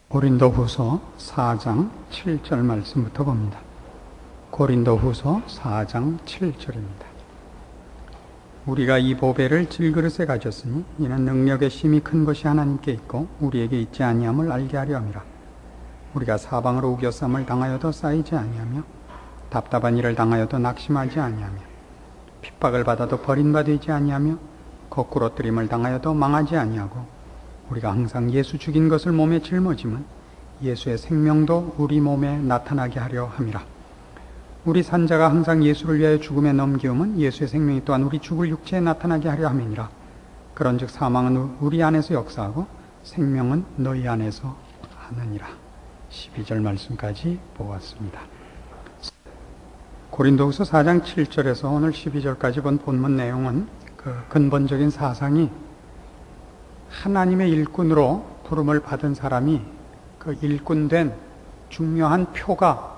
고린도후서 4장 7절 말씀부터 봅니다. 고린도후서 4장 7절입니다. 우리가 이 보배를 질그릇에 가졌으니 이는 능력의 심이 큰 것이 하나님께 있고 우리에게 있지 아니함을 알게 하려 함이라. 우리가 사방으로 우겨쌈을 당하여도 쌓이지 아니하며 답답한 일을 당하여도 낙심하지 아니하며 핍박을 받아도 버림받지 아니하며 거꾸로뜨림을 당하여도 망하지 아니하고 우리가 항상 예수 죽인 것을 몸에 짊어지면 예수의 생명도 우리 몸에 나타나게 하려 함이라. 우리 산자가 항상 예수를 위하여 죽음에 넘기움은 예수의 생명이 또한 우리 죽을 육체에 나타나게 하려 함이니라. 그런즉 사망은 우리 안에서 역사하고 생명은 너희 안에서 하느니라. 12절 말씀까지 보았습니다. 고린도후서 4장 7절에서 오늘 12절까지 본 본문 내용은 그 근본적인 사상이 하나님의 일꾼으로 부름을 받은 사람이 그 일꾼된 중요한 표가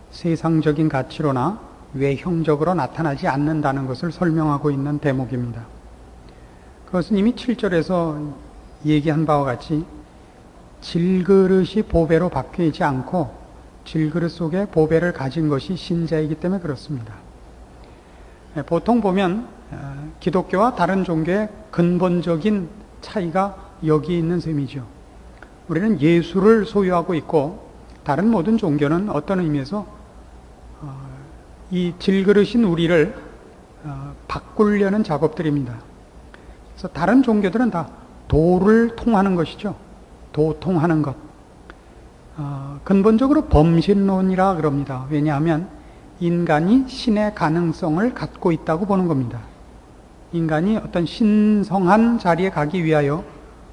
세상적인 가치로나 외형적으로 나타나지 않는다는 것을 설명하고 있는 대목입니다. 그것은 이미 7절에서 얘기한 바와 같이 질그릇이 보배로 바뀌지 않고 질그릇 속에 보배를 가진 것이 신자이기 때문에 그렇습니다. 보통 보면 기독교와 다른 종교의 근본적인 차이가 여기 있는 셈이죠. 우리는 예수를 소유하고 있고 다른 모든 종교는 어떤 의미에서 이 질그릇인 우리를 바꾸려는 작업들입니다. 그래서 다른 종교들은 다 도를 통하는 것이죠. 도통하는 것. 근본적으로 범신론이라 그럽니다. 왜냐하면 인간이 신의 가능성을 갖고 있다고 보는 겁니다. 인간이 어떤 신성한 자리에 가기 위하여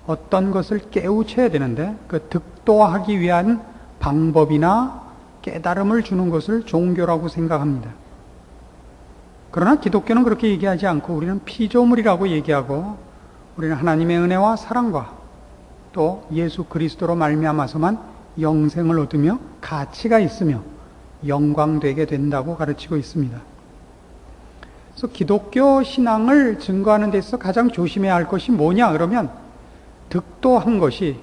어떤 것을 깨우쳐야 되는데 그 득도하기 위한 방법이나 깨달음을 주는 것을 종교라고 생각합니다. 그러나 기독교는 그렇게 얘기하지 않고 우리는 피조물이라고 얘기하고 우리는 하나님의 은혜와 사랑과 또 예수 그리스도로 말미암아서만 영생을 얻으며 가치가 있으며 영광되게 된다고 가르치고 있습니다. 그래서 기독교 신앙을 증거하는 데 있어서 가장 조심해야 할 것이 뭐냐 그러면 득도한 것이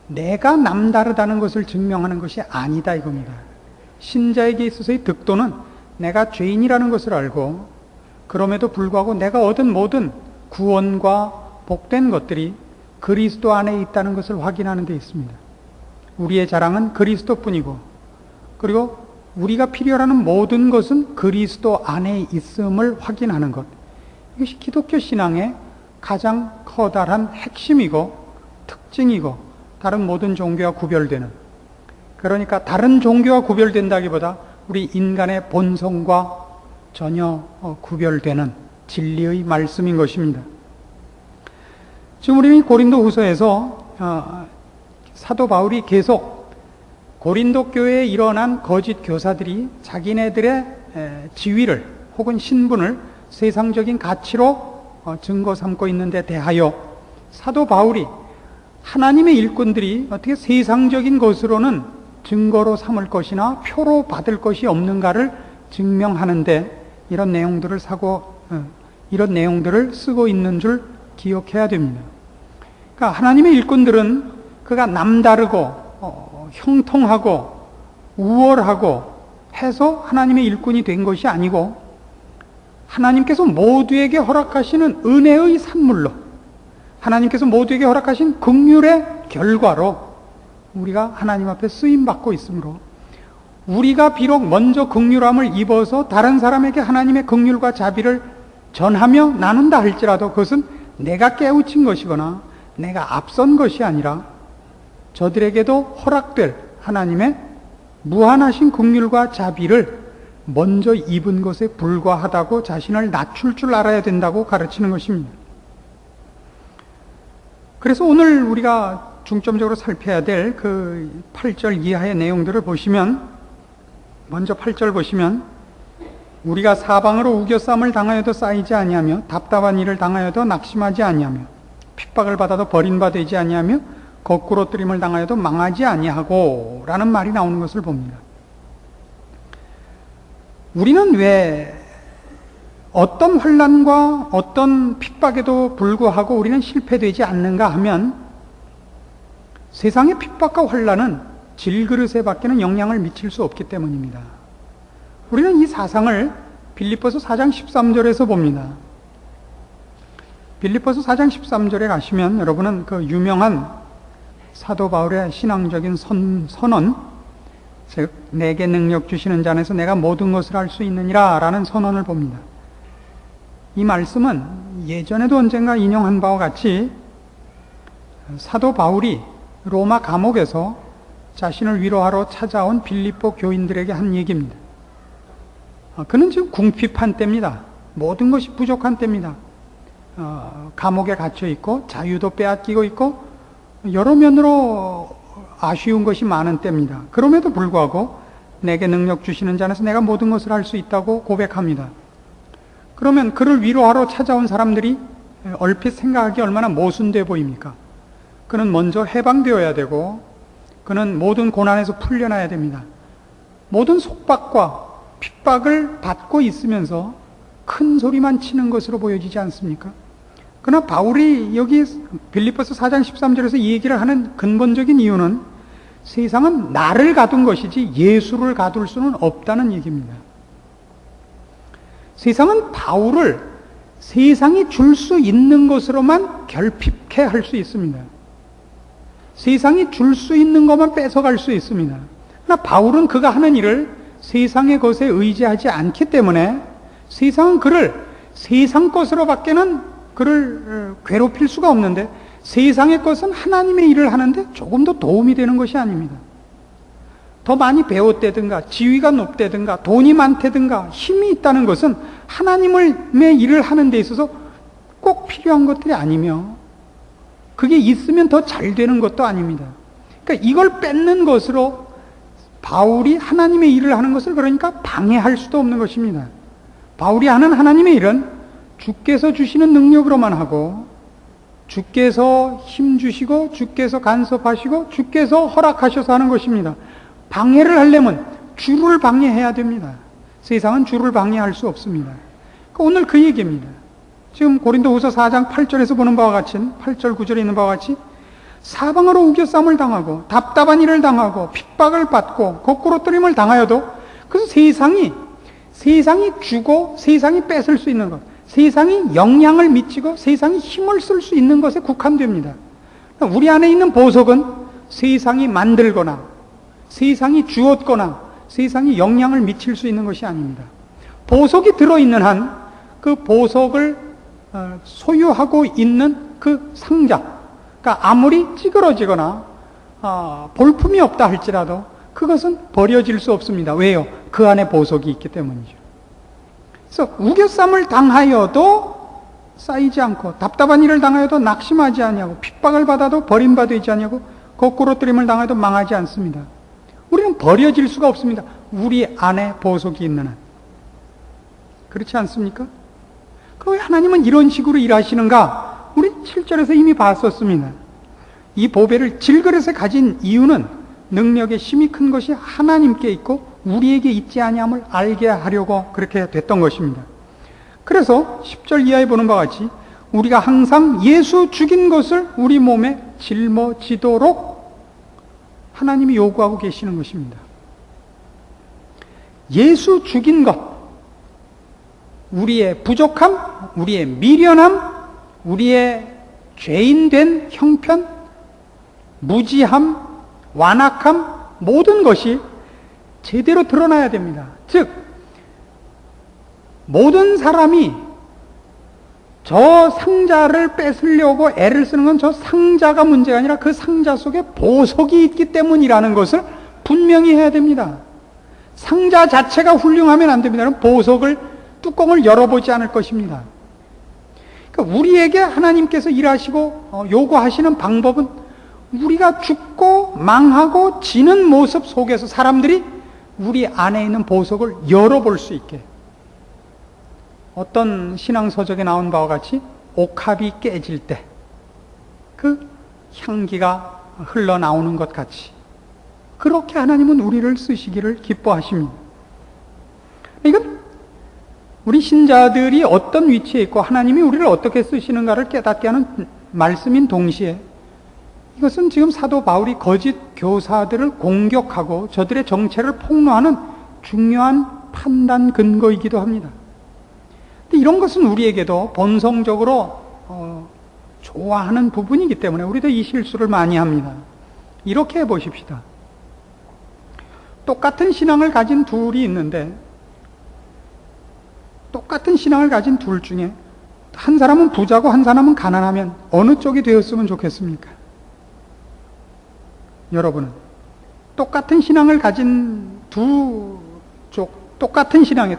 내가 남다르다는 것을 증명하는 것이 아니다 이겁니다. 신자에게 있어서의 득도는 내가 죄인이라는 것을 알고 그럼에도 불구하고 내가 얻은 모든 구원과 복된 것들이 그리스도 안에 있다는 것을 확인하는 데 있습니다. 우리의 자랑은 그리스도뿐이고 그리고 우리가 필요로 하는 모든 것은 그리스도 안에 있음을 확인하는 것. 이것이 기독교 신앙의 가장 커다란 핵심이고 특징이고 다른 모든 종교와 구별되는, 그러니까 다른 종교와 구별된다기보다 우리 인간의 본성과 전혀 구별되는 진리의 말씀인 것입니다. 지금 우리는 고린도후서에서 사도 바울이 계속 고린도 교회에 일어난 거짓 교사들이 자기네들의 지위를 혹은 신분을 세상적인 가치로 증거 삼고 있는데 대하여 사도 바울이 하나님의 일꾼들이 어떻게 세상적인 것으로는 증거로 삼을 것이나 표로 받을 것이 없는가를 증명하는데 이런 내용들을 쓰고 있는 줄 기억해야 됩니다. 그러니까 하나님의 일꾼들은 그가 남다르고 형통하고 우월하고 해서 하나님의 일꾼이 된 것이 아니고 하나님께서 모두에게 허락하시는 은혜의 산물로 하나님께서 모두에게 허락하신 긍휼의 결과로 우리가 하나님 앞에 쓰임받고 있으므로 우리가 비록 먼저 긍휼함을 입어서 다른 사람에게 하나님의 긍휼과 자비를 전하며 나눈다 할지라도 그것은 내가 깨우친 것이거나 내가 앞선 것이 아니라 저들에게도 허락될 하나님의 무한하신 긍휼과 자비를 먼저 입은 것에 불과하다고 자신을 낮출 줄 알아야 된다고 가르치는 것입니다. 그래서 오늘 우리가 중점적으로 살펴야 될 그 8절 이하의 내용들을 보시면, 먼저 8절 보시면 우리가 사방으로 우겨쌈을 당하여도 쌓이지 아니하며 답답한 일을 당하여도 낙심하지 아니하며 핍박을 받아도 버림받지 아니하며 거꾸로뜨림을 당하여도 망하지 아니하고 라는 말이 나오는 것을 봅니다. 우리는 왜 어떤 환난과 어떤 핍박에도 불구하고 우리는 실패되지 않는가 하면 세상의 핍박과 환난은 질그릇에 밖에는 영향을 미칠 수 없기 때문입니다. 우리는 이 사상을 빌립보서 4장 13절에서 봅니다. 빌립보서 4장 13절에 가시면 여러분은 그 유명한 사도 바울의 신앙적인 선언, 즉 내게 능력 주시는 자 안에서 내가 모든 것을 할 수 있느니라 라는 선언을 봅니다. 이 말씀은 예전에도 언젠가 인용한 바와 같이 사도 바울이 로마 감옥에서 자신을 위로하러 찾아온 빌립보 교인들에게 한 얘기입니다. 그는 지금 궁핍한 때입니다. 모든 것이 부족한 때입니다. 감옥에 갇혀 있고 자유도 빼앗기고 있고 여러 면으로 아쉬운 것이 많은 때입니다. 그럼에도 불구하고 내게 능력 주시는 자 안에서 내가 모든 것을 할 수 있다고 고백합니다. 그러면 그를 위로하러 찾아온 사람들이 얼핏 생각하기 얼마나 모순돼 보입니까? 그는 먼저 해방되어야 되고 그는 모든 고난에서 풀려나야 됩니다. 모든 속박과 핍박을 받고 있으면서 큰 소리만 치는 것으로 보여지지 않습니까? 그러나 바울이 여기 빌립보서 4장 13절에서 이 얘기를 하는 근본적인 이유는 세상은 나를 가둔 것이지 예수를 가둘 수는 없다는 얘기입니다. 세상은 바울을 세상이 줄 수 있는 것으로만 결핍케 할 수 있습니다. 세상이 줄 수 있는 것만 뺏어갈 수 있습니다. 그러나 바울은 그가 하는 일을 세상의 것에 의지하지 않기 때문에 세상은 그를 세상 것으로 밖에는 그를 괴롭힐 수가 없는데 세상의 것은 하나님의 일을 하는데 조금 더 도움이 되는 것이 아닙니다. 더 많이 배웠다든가 지위가 높다든가 돈이 많다든가 힘이 있다는 것은 하나님의 일을 하는 데 있어서 꼭 필요한 것들이 아니며 그게 있으면 더 잘 되는 것도 아닙니다. 그러니까 이걸 뺏는 것으로 바울이 하나님의 일을 하는 것을 그러니까 방해할 수도 없는 것입니다. 바울이 하는 하나님의 일은 주께서 주시는 능력으로만 하고 주께서 힘 주시고 주께서 간섭하시고 주께서 허락하셔서 하는 것입니다. 방해를 하려면 주를 방해해야 됩니다. 세상은 주를 방해할 수 없습니다. 오늘 그 얘기입니다. 지금 고린도후서 4장 8절에서 보는 바와 같이 8절 9절에 있는 바와 같이 사방으로 우겨쌈을 당하고 답답한 일을 당하고 핍박을 받고 거꾸로뜨림을 당하여도 그래서 세상이 주고 세상이 뺏을 수 있는 것, 세상이 영향을 미치고 세상이 힘을 쓸 수 있는 것에 국한됩니다. 우리 안에 있는 보석은 세상이 만들거나 세상이 주었거나 세상이 영향을 미칠 수 있는 것이 아닙니다. 보석이 들어있는 한 그 보석을 소유하고 있는 그 상자, 그러니까 아무리 찌그러지거나 볼품이 없다 할지라도 그것은 버려질 수 없습니다. 왜요? 그 안에 보석이 있기 때문이죠. 그래서 우겨쌈을 당하여도 쌓이지 않고 답답한 일을 당하여도 낙심하지 아니하고 핍박을 받아도 버림받지 아니하고 거꾸로뜨림을 당해도 망하지 않습니다. 우리는 버려질 수가 없습니다. 우리 안에 보석이 있는 한. 그렇지 않습니까? 그럼 왜 하나님은 이런 식으로 일하시는가? 우리 7절에서 이미 봤었습니다. 이 보배를 질그릇에 가진 이유는 능력의 힘이 큰 것이 하나님께 있고 우리에게 있지 아니함을 알게 하려고 그렇게 됐던 것입니다. 그래서 10절 이하에 보는 바와 같이 우리가 항상 예수 죽인 것을 우리 몸에 짊어지도록 하나님이 요구하고 계시는 것입니다. 예수 죽인 것, 우리의 부족함, 우리의 미련함, 우리의 죄인된 형편, 무지함, 완악함, 모든 것이 제대로 드러나야 됩니다. 즉, 모든 사람이 저 상자를 뺏으려고 애를 쓰는 건 저 상자가 문제가 아니라 그 상자 속에 보석이 있기 때문이라는 것을 분명히 해야 됩니다. 상자 자체가 훌륭하면 안 됩니다. 보석을 뚜껑을 열어보지 않을 것입니다. 그러니까 우리에게 하나님께서 일하시고 요구하시는 방법은 우리가 죽고 망하고 지는 모습 속에서 사람들이 우리 안에 있는 보석을 열어볼 수 있게, 어떤 신앙서적에 나온 바와 같이 옥합이 깨질 때 그 향기가 흘러나오는 것 같이 그렇게 하나님은 우리를 쓰시기를 기뻐하십니다. 이건 우리 신자들이 어떤 위치에 있고 하나님이 우리를 어떻게 쓰시는가를 깨닫게 하는 말씀인 동시에 이것은 지금 사도 바울이 거짓 교사들을 공격하고 저들의 정체를 폭로하는 중요한 판단 근거이기도 합니다. 근데 이런 것은 우리에게도 본성적으로 좋아하는 부분이기 때문에 우리도 이 실수를 많이 합니다. 이렇게 해보십시다. 똑같은 신앙을 가진 둘이 있는데 똑같은 신앙을 가진 둘 중에 한 사람은 부자고 한 사람은 가난하면 어느 쪽이 되었으면 좋겠습니까? 여러분은 똑같은 신앙을 가진 두 쪽, 똑같은 신앙,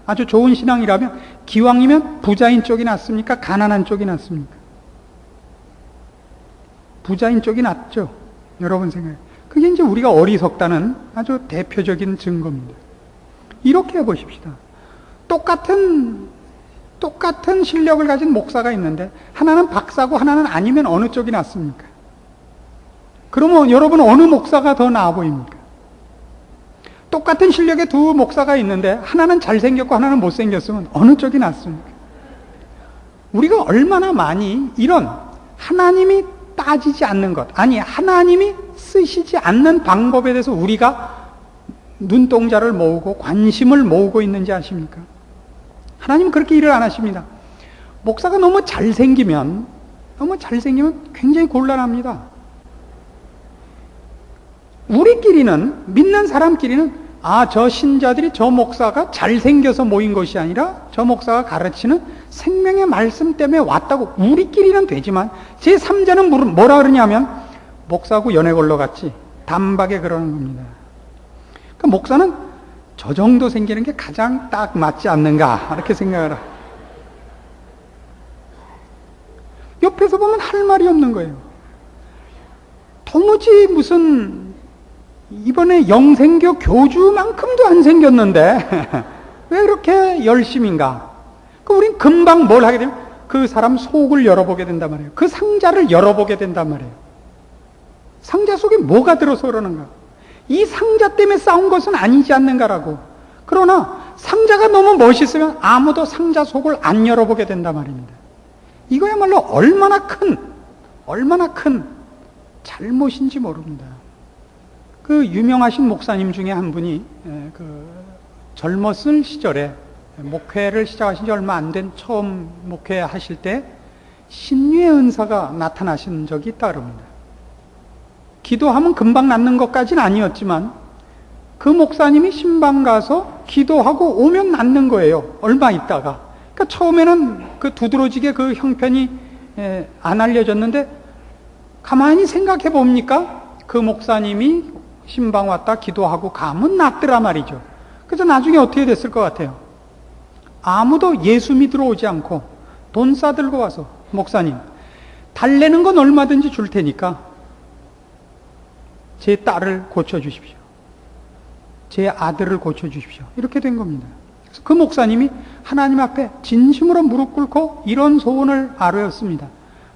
아주 좋은 신앙이라면 기왕이면 부자인 쪽이 낫습니까? 가난한 쪽이 낫습니까? 부자인 쪽이 낫죠. 여러분 생각에. 그게 이제 우리가 어리석다는 아주 대표적인 증거입니다. 이렇게 해보십시다. 똑같은 실력을 가진 목사가 있는데 하나는 박사고 하나는 아니면 어느 쪽이 낫습니까? 그러면 여러분 어느 목사가 더 나아 보입니까? 똑같은 실력의 두 목사가 있는데 하나는 잘생겼고 하나는 못생겼으면 어느 쪽이 낫습니까? 우리가 얼마나 많이 이런 하나님이 따지지 않는 것, 아니 하나님이 쓰시지 않는 방법에 대해서 우리가 눈동자를 모으고 관심을 모으고 있는지 아십니까? 하나님은 그렇게 일을 안 하십니다. 목사가 너무 잘생기면 굉장히 곤란합니다. 우리끼리는, 믿는 사람끼리는 저 신자들이 저 목사가 잘생겨서 모인 것이 아니라 저 목사가 가르치는 생명의 말씀 때문에 왔다고 우리끼리는 되지만 제3자는 뭐라 그러냐면 목사하고 연애 걸러 갔지 단박에 그러는 겁니다. 그러니까 목사는 저 정도 생기는 게 가장 딱 맞지 않는가 이렇게 생각을 하고 옆에서 보면 할 말이 없는 거예요. 도무지 무슨 이번에 영생교 교주만큼도 안 생겼는데 왜 그렇게 열심인가? 우린 금방 뭘 하게 되면 그 사람 속을 열어보게 된단 말이에요. 그 상자를 열어보게 된단 말이에요. 상자 속에 뭐가 들어서 그러는가? 이 상자 때문에 싸운 것은 아니지 않는가라고. 그러나 상자가 너무 멋있으면 아무도 상자 속을 안 열어보게 된단 말입니다. 이거야말로 얼마나 큰 잘못인지 모릅니다. 그 유명하신 목사님 중에 한 분이 젊었을 시절에 목회를 시작하신 지 얼마 안 된 처음 목회하실 때 신유의 은사가 나타나신 적이 있다 그럽니다. 기도하면 금방 낫는 것까지는 아니었지만 그 목사님이 신방 가서 기도하고 오면 낫는 거예요. 얼마 있다가. 그러니까 처음에는 그 두드러지게 그 형편이 안 알려졌는데 가만히 생각해 봅니까? 그 목사님이 신방 왔다 기도하고 가면 낫더라 말이죠. 그래서 나중에 어떻게 됐을 것 같아요? 아무도 예수 믿으러 오지 않고 돈 싸들고 와서 목사님 달래는 건 얼마든지 줄 테니까 제 딸을 고쳐주십시오. 제 아들을 고쳐주십시오. 이렇게 된 겁니다. 그래서 그 목사님이 하나님 앞에 진심으로 무릎 꿇고 이런 소원을 아뢰었습니다.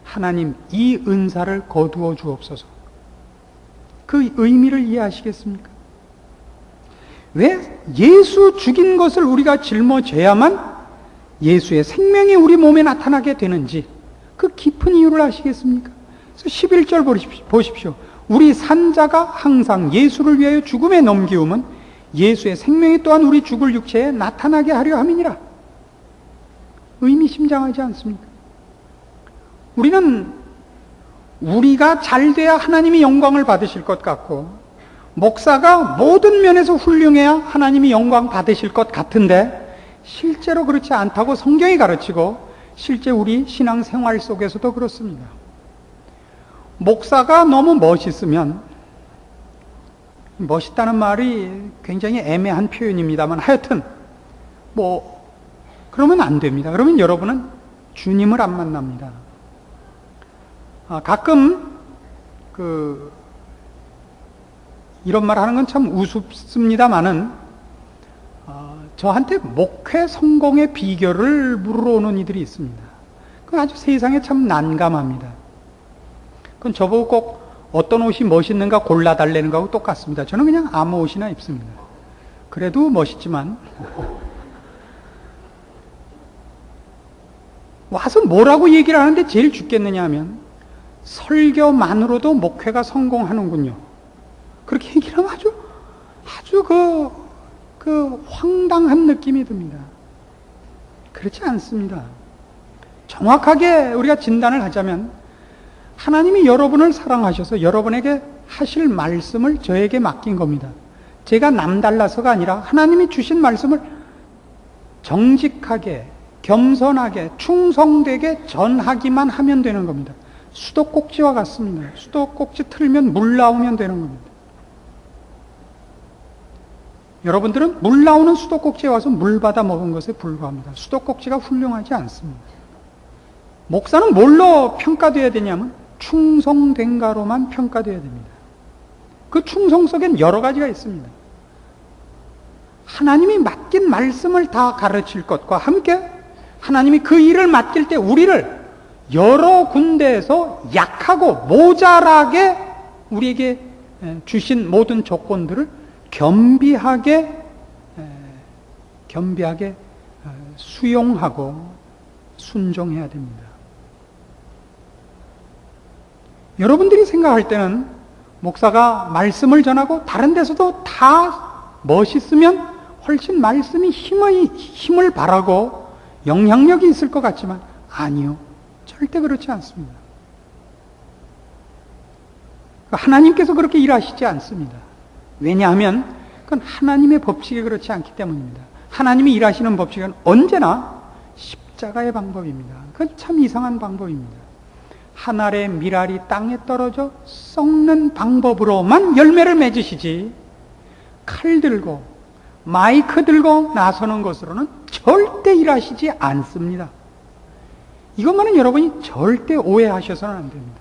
하나님 이 은사를 거두어 주옵소서. 그 의미를 이해하시겠습니까? 왜 예수 죽인 것을 우리가 짊어져야만 예수의 생명이 우리 몸에 나타나게 되는지 그 깊은 이유를 아시겠습니까? 그래서 11절 보십시오. 우리 산자가 항상 예수를 위하여 죽음에 넘기움은 예수의 생명이 또한 우리 죽을 육체에 나타나게 하려 함이니라. 의미심장하지 않습니까? 우리는 우리가 잘 돼야 하나님이 영광을 받으실 것 같고 목사가 모든 면에서 훌륭해야 하나님이 영광 받으실 것 같은데 실제로 그렇지 않다고 성경이 가르치고 실제 우리 신앙생활 속에서도 그렇습니다. 목사가 너무 멋있으면, 멋있다는 말이 굉장히 애매한 표현입니다만 하여튼 그러면 안 됩니다. 그러면 여러분은 주님을 안 만납니다. 가끔 이런 말 하는 건 참 우습습니다만은 저한테 목회 성공의 비결을 물으러 오는 이들이 있습니다. 그건 아주 세상에 참 난감합니다. 그건 저보고 꼭 어떤 옷이 멋있는가 골라달라는 거하고 똑같습니다. 저는 그냥 아무 옷이나 입습니다. 그래도 멋있지만 와서 뭐라고 얘기를 하는데 제일 죽겠느냐 하면 설교만으로도 목회가 성공하는군요. 그렇게 얘기를 하면 아주 황당한 느낌이 듭니다. 그렇지 않습니다. 정확하게 우리가 진단을 하자면 하나님이 여러분을 사랑하셔서 여러분에게 하실 말씀을 저에게 맡긴 겁니다. 제가 남달라서가 아니라 하나님이 주신 말씀을 정직하게, 겸손하게, 충성되게 전하기만 하면 되는 겁니다. 수도꼭지와 같습니다. 수도꼭지 틀면 물 나오면 되는 겁니다. 여러분들은 물 나오는 수도꼭지에 와서 물 받아 먹은 것에 불과합니다. 수도꼭지가 훌륭하지 않습니다. 목사는 뭘로 평가되어야 되냐면 충성된가로만 평가되어야 됩니다. 그 충성 속엔 여러 가지가 있습니다. 하나님이 맡긴 말씀을 다 가르칠 것과 함께 하나님이 그 일을 맡길 때 우리를 여러 군데에서 약하고 모자라게 우리에게 주신 모든 조건들을 겸비하게 수용하고 순종해야 됩니다. 여러분들이 생각할 때는 목사가 말씀을 전하고 다른 데서도 다 멋있으면 훨씬 말씀이 힘을 발하고 영향력이 있을 것 같지만 아니요. 절대 그렇지 않습니다. 하나님께서 그렇게 일하시지 않습니다. 왜냐하면 그건 하나님의 법칙이 그렇지 않기 때문입니다. 하나님이 일하시는 법칙은 언제나 십자가의 방법입니다. 그건 참 이상한 방법입니다. 한 알의 밀알이 땅에 떨어져 썩는 방법으로만 열매를 맺으시지 칼 들고 마이크 들고 나서는 것으로는 절대 일하시지 않습니다. 이것만은 여러분이 절대 오해하셔서는 안 됩니다.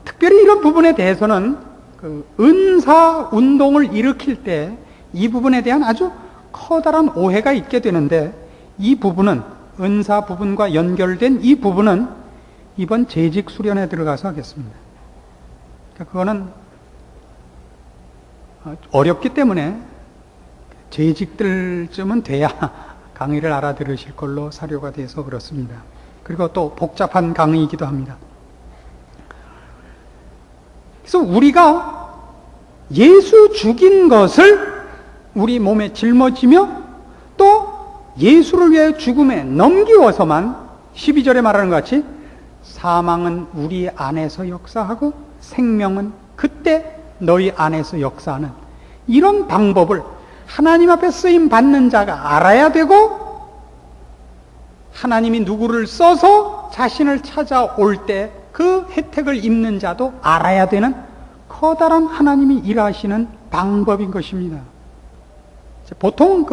특별히 이런 부분에 대해서는 은사 운동을 일으킬 때 이 부분에 대한 아주 커다란 오해가 있게 되는데 이 부분은 은사 부분과 연결된 이 부분은 이번 재직 수련에 들어가서 하겠습니다. 그거는 어렵기 때문에 재직들쯤은 돼야 강의를 알아들으실 걸로 사료가 돼서 그렇습니다. 그리고 또 복잡한 강의이기도 합니다. 그래서 우리가 예수 죽인 것을 우리 몸에 짊어지며 또 예수를 위해 죽음에 넘기워서만 12절에 말하는 것 같이 사망은 우리 안에서 역사하고 생명은 그때 너희 안에서 역사하는 이런 방법을 하나님 앞에 쓰임 받는 자가 알아야 되고 하나님이 누구를 써서 자신을 찾아올 때 그 혜택을 입는 자도 알아야 되는 커다란 하나님이 일하시는 방법인 것입니다. 보통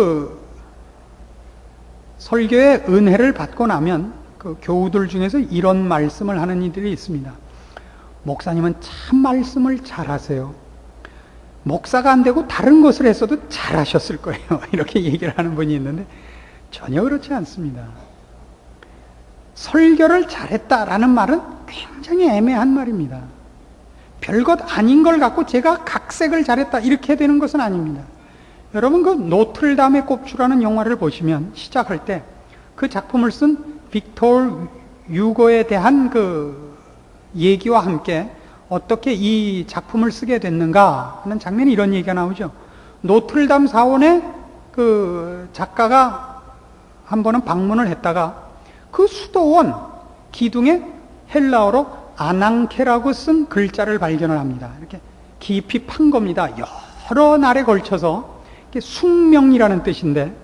설교의 은혜를 받고 나면 교우들 중에서 이런 말씀을 하는 이들이 있습니다. 목사님은 참 말씀을 잘하세요. 목사가 안 되고 다른 것을 했어도 잘하셨을 거예요. 이렇게 얘기를 하는 분이 있는데 전혀 그렇지 않습니다. 설교를 잘했다라는 말은 굉장히 애매한 말입니다. 별것 아닌 걸 갖고 제가 각색을 잘했다 이렇게 되는 것은 아닙니다. 여러분 노틀담의 꼽추라는 영화를 보시면 시작할 때 그 작품을 쓴 빅토르 유고에 대한 얘기와 함께 어떻게 이 작품을 쓰게 됐는가 하는 장면에 이런 얘기가 나오죠. 노틀담 사원에 작가가 한 번은 방문을 했다가 그 수도원 기둥에 헬라어로 아낭케라고 쓴 글자를 발견을 합니다. 이렇게 깊이 판 겁니다. 여러 날에 걸쳐서 숙명이라는 뜻인데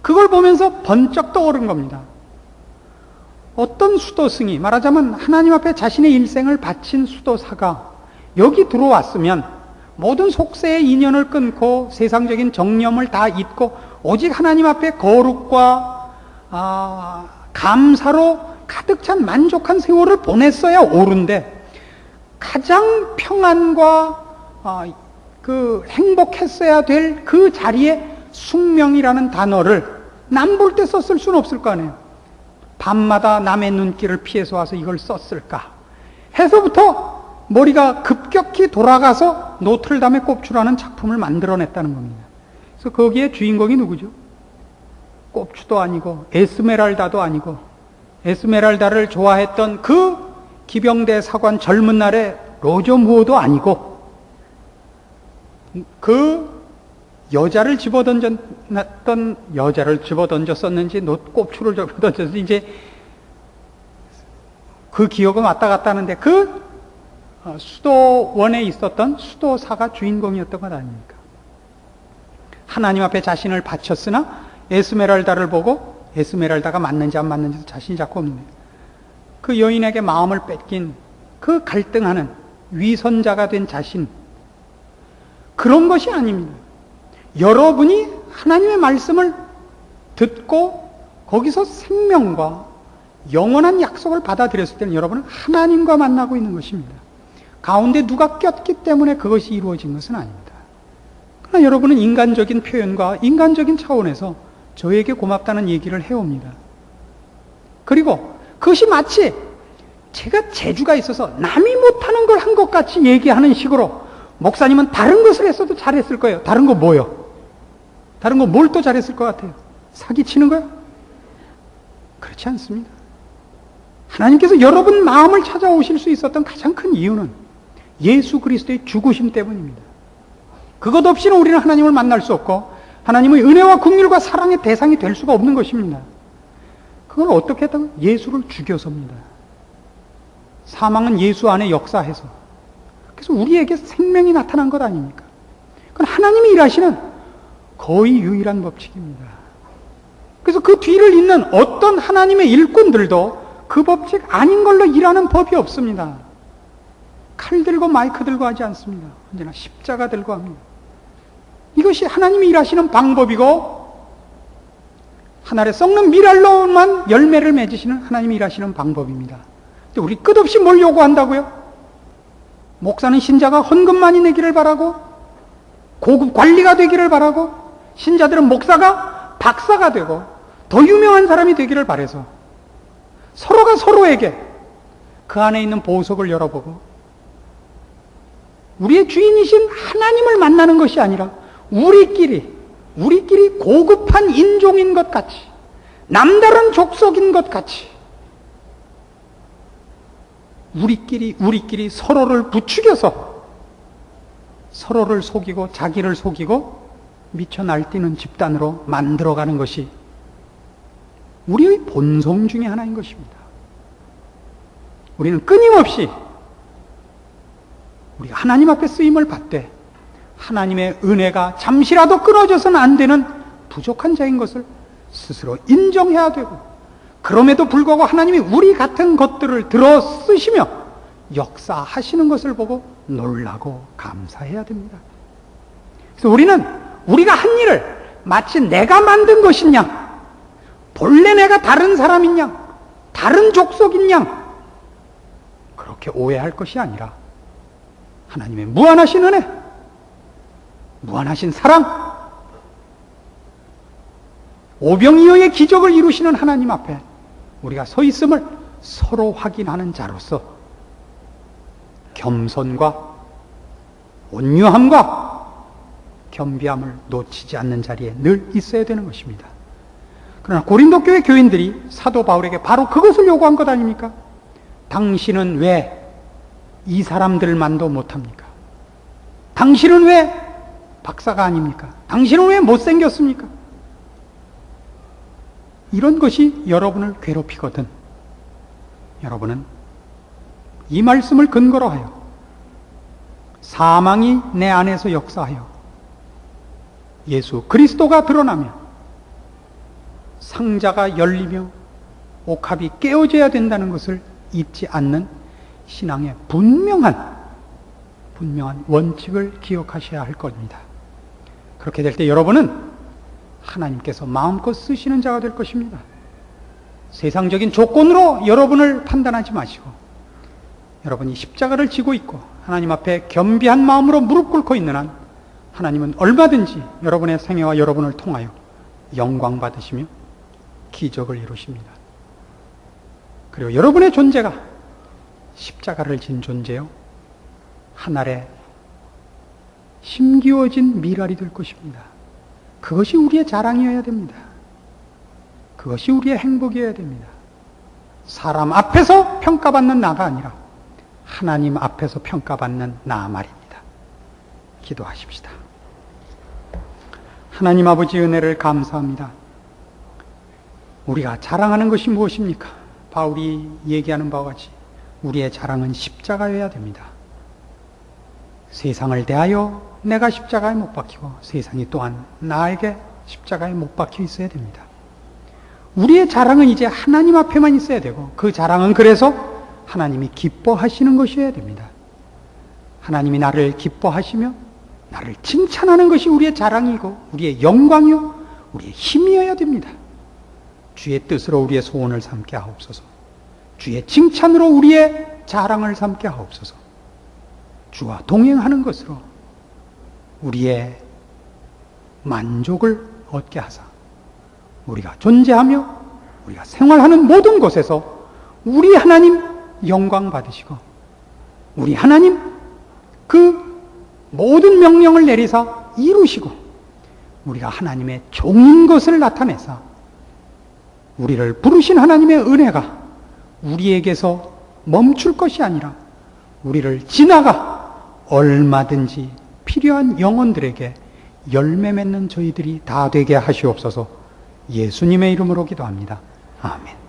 그걸 보면서 번쩍 떠오른 겁니다. 어떤 수도승이 말하자면 하나님 앞에 자신의 일생을 바친 수도사가 여기 들어왔으면 모든 속세의 인연을 끊고 세상적인 정념을 다 잊고 오직 하나님 앞에 거룩과 감사로 가득 찬 만족한 세월을 보냈어야 옳은데 가장 평안과 행복했어야 될 그 자리에 숙명이라는 단어를 남 볼 때 썼을 수는 없을 거 아니에요. 밤마다 남의 눈길을 피해서 와서 이걸 썼을까 해서부터 머리가 급격히 돌아가서 노틀담의 꼽추라는 작품을 만들어냈다는 겁니다. 그래서 거기에 주인공이 누구죠? 꼽추도 아니고 에스메랄다도 아니고 에스메랄다를 좋아했던 그 기병대 사관 젊은 날의 로저 무어도 아니고 그 여자를 집어던졌던 여자를 집어던졌었는지 꼽추를 집어던졌는지 이제 그 기억은 왔다 갔다 하는데 그 수도원에 있었던 수도사가 주인공이었던 것 아닙니까? 하나님 앞에 자신을 바쳤으나 에스메랄다를 보고 에스메랄다가 맞는지 안 맞는지도 자신이 자꾸 없네요. 그 여인에게 마음을 뺏긴 그 갈등하는 위선자가 된 자신, 그런 것이 아닙니다. 여러분이 하나님의 말씀을 듣고 거기서 생명과 영원한 약속을 받아들였을 때는 여러분은 하나님과 만나고 있는 것입니다. 가운데 누가 꼈기 때문에 그것이 이루어진 것은 아닙니다. 그러나 여러분은 인간적인 표현과 인간적인 차원에서 저에게 고맙다는 얘기를 해옵니다. 그리고 그것이 마치 제가 재주가 있어서 남이 못하는 걸 한 것 같이 얘기하는 식으로 목사님은 다른 것을 했어도 잘했을 거예요. 다른 거 뭐요? 다른 거 뭘 또 잘했을 것 같아요? 사기치는 거요? 그렇지 않습니다. 하나님께서 여러분 마음을 찾아오실 수 있었던 가장 큰 이유는 예수 그리스도의 죽으심 때문입니다. 그것 없이는 우리는 하나님을 만날 수 없고 하나님의 은혜와 긍휼과 사랑의 대상이 될 수가 없는 것입니다. 그걸 어떻게 했다고요? 예수를 죽여서입니다. 사망은 예수 안에 역사해서. 그래서 우리에게 생명이 나타난 것 아닙니까? 그건 하나님이 일하시는 거의 유일한 법칙입니다. 그래서 그 뒤를 잇는 어떤 하나님의 일꾼들도 그 법칙 아닌 걸로 일하는 법이 없습니다. 칼 들고 마이크 들고 하지 않습니다. 언제나 십자가 들고 합니다. 이것이 하나님이 일하시는 방법이고 하늘에 썩는 밀알로만 열매를 맺으시는 하나님이 일하시는 방법입니다. 근데 우리 끝없이 뭘 요구한다고요? 목사는 신자가 헌금 많이 내기를 바라고 고급 관리가 되기를 바라고 신자들은 목사가 박사가 되고 더 유명한 사람이 되기를 바라서 서로가 서로에게 그 안에 있는 보석을 열어보고 우리의 주인이신 하나님을 만나는 것이 아니라 우리끼리 고급한 인종인 것 같이 남다른 족속인 것 같이 우리끼리 서로를 부추겨서 서로를 속이고 자기를 속이고 미쳐 날뛰는 집단으로 만들어가는 것이 우리의 본성 중에 하나인 것입니다. 우리는 끊임없이 우리가 하나님 앞에 쓰임을 받되 하나님의 은혜가 잠시라도 끊어져서는 안 되는 부족한 자인 것을 스스로 인정해야 되고 그럼에도 불구하고 하나님이 우리 같은 것들을 들어 쓰시며 역사하시는 것을 보고 놀라고 감사해야 됩니다. 그래서 우리는 우리가 한 일을 마치 내가 만든 것이냐 본래 내가 다른 사람이냐 다른 족속이냐 그렇게 오해할 것이 아니라 하나님의 무한하신 은혜 무한하신 사랑 오병이어의 기적을 이루시는 하나님 앞에 우리가 서 있음을 서로 확인하는 자로서 겸손과 온유함과 겸비함을 놓치지 않는 자리에 늘 있어야 되는 것입니다. 그러나 고린도 교회 교인들이 사도 바울에게 바로 그것을 요구한 것 아닙니까? 당신은 왜 이 사람들만도 못합니까? 당신은 왜 박사가 아닙니까? 당신은 왜 못생겼습니까? 이런 것이 여러분을 괴롭히거든 여러분은 이 말씀을 근거로 하여 사망이 내 안에서 역사하여 예수 그리스도가 드러나며 상자가 열리며 옥합이 깨어져야 된다는 것을 잊지 않는 신앙의 분명한 원칙을 기억하셔야 할 겁니다. 그렇게 될 때 여러분은 하나님께서 마음껏 쓰시는 자가 될 것입니다. 세상적인 조건으로 여러분을 판단하지 마시고 여러분이 십자가를 지고 있고 하나님 앞에 겸비한 마음으로 무릎 꿇고 있는 한 하나님은 얼마든지 여러분의 생애와 여러분을 통하여 영광 받으시며 기적을 이루십니다. 그리고 여러분의 존재가 십자가를 진 존재요 하늘에 심기워진 미랄이 될 것입니다. 그것이 우리의 자랑이어야 됩니다. 그것이 우리의 행복이어야 됩니다. 사람 앞에서 평가받는 나가 아니라 하나님 앞에서 평가받는 나 말입니다. 기도하십시다. 하나님 아버지 은혜를 감사합니다. 우리가 자랑하는 것이 무엇입니까? 바울이 얘기하는 바와 같이 우리의 자랑은 십자가여야 됩니다. 세상을 대하여 내가 십자가에 못 박히고 세상이 또한 나에게 십자가에 못 박혀 있어야 됩니다. 우리의 자랑은 이제 하나님 앞에만 있어야 되고 그 자랑은 그래서 하나님이 기뻐하시는 것이어야 됩니다. 하나님이 나를 기뻐하시며 나를 칭찬하는 것이 우리의 자랑이고 우리의 영광이요 우리의 힘이어야 됩니다. 주의 뜻으로 우리의 소원을 삼게 하옵소서. 주의 칭찬으로 우리의 자랑을 삼게 하옵소서. 주와 동행하는 것으로 우리의 만족을 얻게 하사 우리가 존재하며 우리가 생활하는 모든 곳에서 우리 하나님 영광 받으시고 우리 하나님 그 모든 명령을 내리사 이루시고 우리가 하나님의 종인 것을 나타내사 우리를 부르신 하나님의 은혜가 우리에게서 멈출 것이 아니라 우리를 지나가 얼마든지 필요한 영혼들에게 열매 맺는 저희들이 다 되게 하시옵소서. 예수님의 이름으로 기도합니다. 아멘.